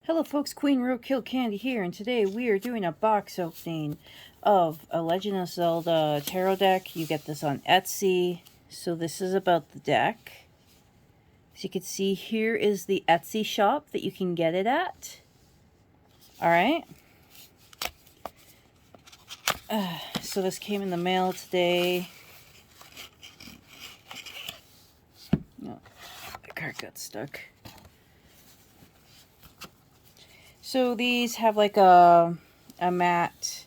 Hello folks, Queen Roadkill Candy here, and today we are doing a box opening of a Legend of Zelda tarot deck. You get this on Etsy. So this is about the deck. As you can see, here is the Etsy shop that you can get it at. Alright. So this came in the mail today. Oh, the card got stuck. So these have like a matte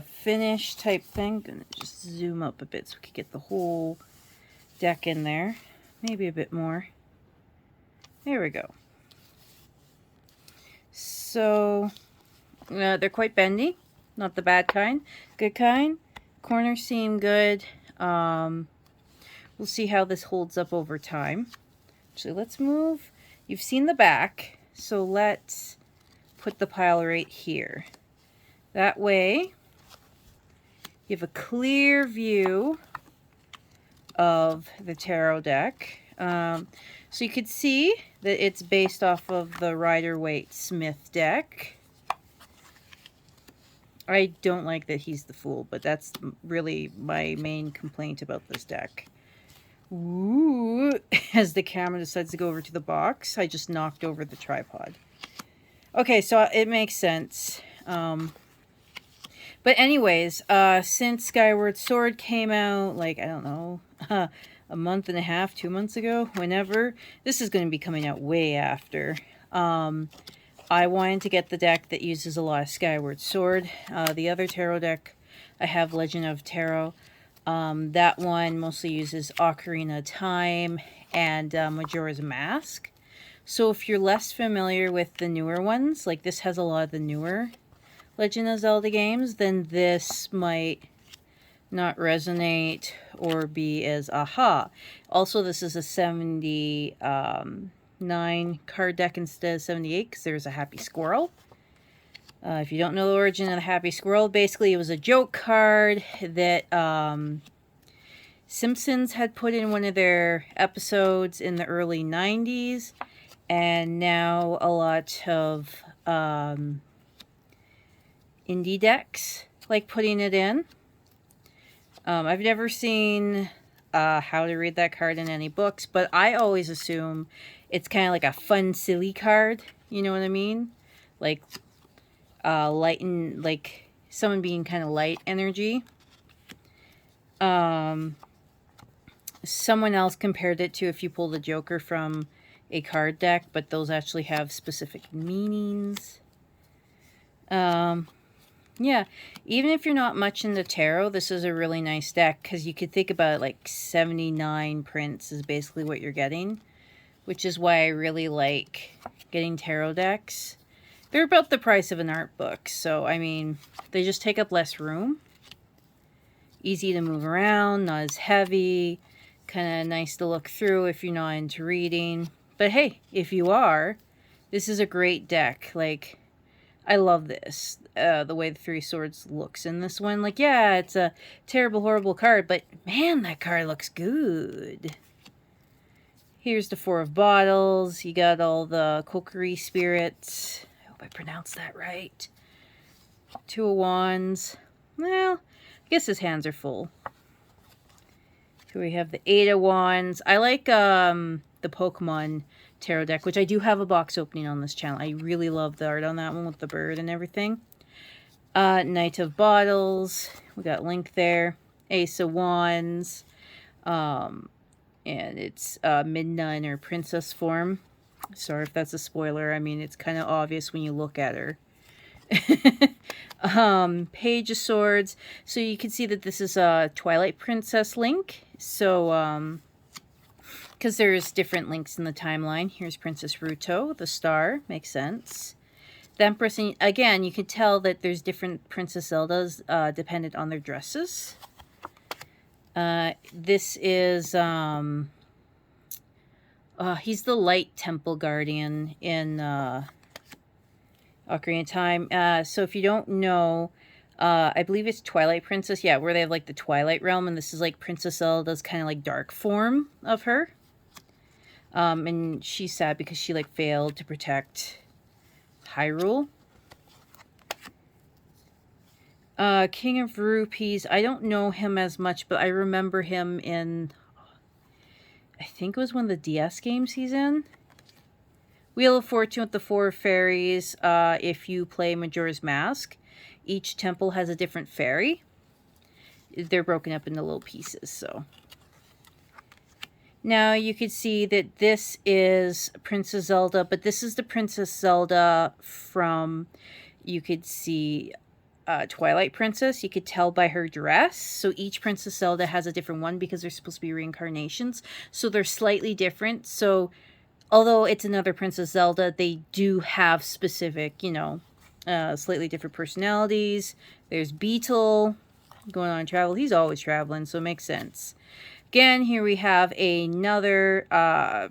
finish type thing. I'm gonna just zoom up a bit so we can get the whole deck in there. Maybe a bit more. There we go. So they're quite bendy. Not the bad kind. Good kind. Corners seem good. We'll see how this holds up over time. Actually, let's move. You've seen the back. So let's put the pile right here. That way, you have a clear view of the tarot deck. So you can see that it's based off of the Rider-Waite-Smith deck. I don't like that he's the Fool, but that's really my main complaint about this deck. Ooh, as the camera decides to go over to the box, I just knocked over the tripod. Okay, so it makes sense. But anyways, since Skyward Sword came out, like, I don't know, a month and a half, 2 months ago, whenever, this is going to be coming out way after. I wanted to get the deck that uses a lot of Skyward Sword. The other tarot deck, I have Legend of Tarot. That one mostly uses Ocarina of Time and Majora's Mask. So if you're less familiar with the newer ones, like this has a lot of the newer Legend of Zelda games, then this might not resonate or be as aha. Also, this is a 79 card deck instead of 78 because there's a happy squirrel. If you don't know the origin of the happy squirrel, basically it was a joke card that Simpsons had put in one of their episodes in the early 90s, and now a lot of indie decks like putting it in. I've never seen how to read that card in any books, but I always assume it's kind of like a fun, silly card. You know what I mean? Like light and like someone being kind of light energy. Someone else compared it to if you pull the Joker from a card deck, but those actually have specific meanings. Yeah, even if you're not much into tarot, this is a really nice deck because you could think about it like 79 prints is basically what you're getting, which is why I really like getting tarot decks. They're about the price of an art book, so I mean, they just take up less room. Easy to move around, not as heavy, kind of nice to look through if you're not into reading. But hey, if you are, this is a great deck. Like, I love this. The way the Three Swords looks in this one. Like, yeah, it's a terrible, horrible card, but man, that card looks good. Here's the Four of Bottles. You got all the Kokiri spirits. I hope I pronounced that right. Two of Wands. Well, I guess his hands are full. Here we have the Eight of Wands. I like the Pokemon tarot deck, which I do have a box opening on this channel. I really love the art on that one with the bird and everything. Knight of Bottles. We got Link there. Ace of Wands. And it's Midnight or Princess form. Sorry if that's a spoiler. I mean, it's kind of obvious when you look at her. Page of Swords. So you can see that this is a Twilight Princess Link. So, because there's different links in the timeline. Here's Princess Ruto, the star. Makes sense. The Empress, and again, you can tell that there's different Princess Zeldas dependent on their dresses. This is, he's the Light Temple Guardian in Ocarina of Time. So if you don't know, I believe it's Twilight Princess. Yeah, where they have like the Twilight Realm, and this is like Princess Zelda's kind of like dark form of her. And she's sad because she like failed to protect Hyrule. King of Rupees. I don't know him as much, but I remember him in, I think it was one of the DS games he's in. Wheel of Fortune with the 4 fairies. If you play Majora's Mask, each temple has a different fairy. They're broken up into little pieces, so. Now you can see that this is Princess Zelda, but this is the Princess Zelda from, you could see, Twilight Princess. You could tell by her dress. So each Princess Zelda has a different one because they're supposed to be reincarnations. So they're slightly different. So although it's another Princess Zelda, they do have specific, you know, slightly different personalities. There's Beetle going on travel. He's always traveling, so it makes sense. Again, here we have another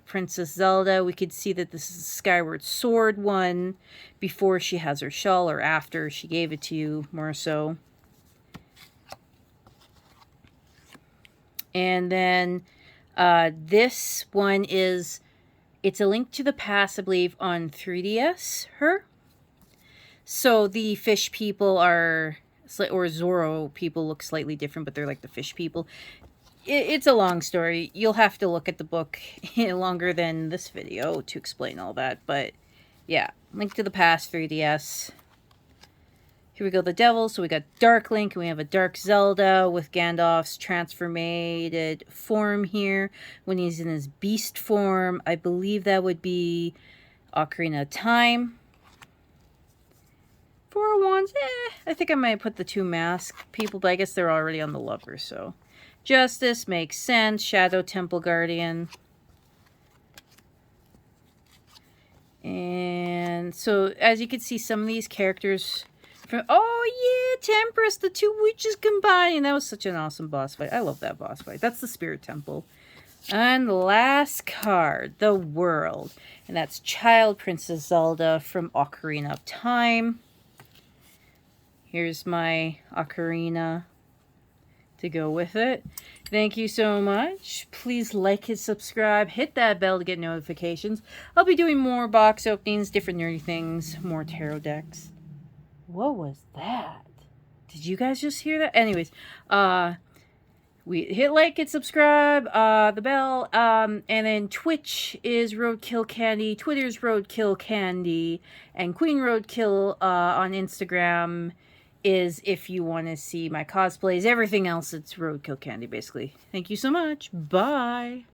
Princess Zelda. We could see that this is a Skyward Sword one before she has her shawl, or after she gave it to you, more so. And then this one is, it's A Link to the Past, I believe, on 3DS, her. So the fish people are, or Zoro people look slightly different, but they're like the fish people. It's a long story. You'll have to look at the book longer than this video to explain all that. But yeah, Link to the Past, 3DS. Here we go, the devil. So we got Dark Link, and we have a Dark Zelda with Gandalf's transformated form here. When he's in his beast form, I believe that would be Ocarina of Time. Four Wands, I think I might put the 2 mask people, but I guess they're already on the lover, so. Justice makes sense. Shadow Temple Guardian. And so, as you can see, some of these characters from, oh yeah, Temperance, the 2 witches combining. That was such an awesome boss fight. I love that boss fight. That's the Spirit Temple. And the last card, the World. And that's Child Princess Zelda from Ocarina of Time. Here's my Ocarina to go with it. Thank you so much. Please like and subscribe. Hit that bell to get notifications. I'll be doing more box openings, different nerdy things, more tarot decks. What was that? Did you guys just hear that? Anyways, we hit like and subscribe, the bell, and then Twitch is Roadkill Candy, Twitter's Roadkill Candy, and Queen Roadkill on Instagram is if you want to see my cosplays. Everything else, it's Roadkill Candy, basically. Thank you so much. Bye.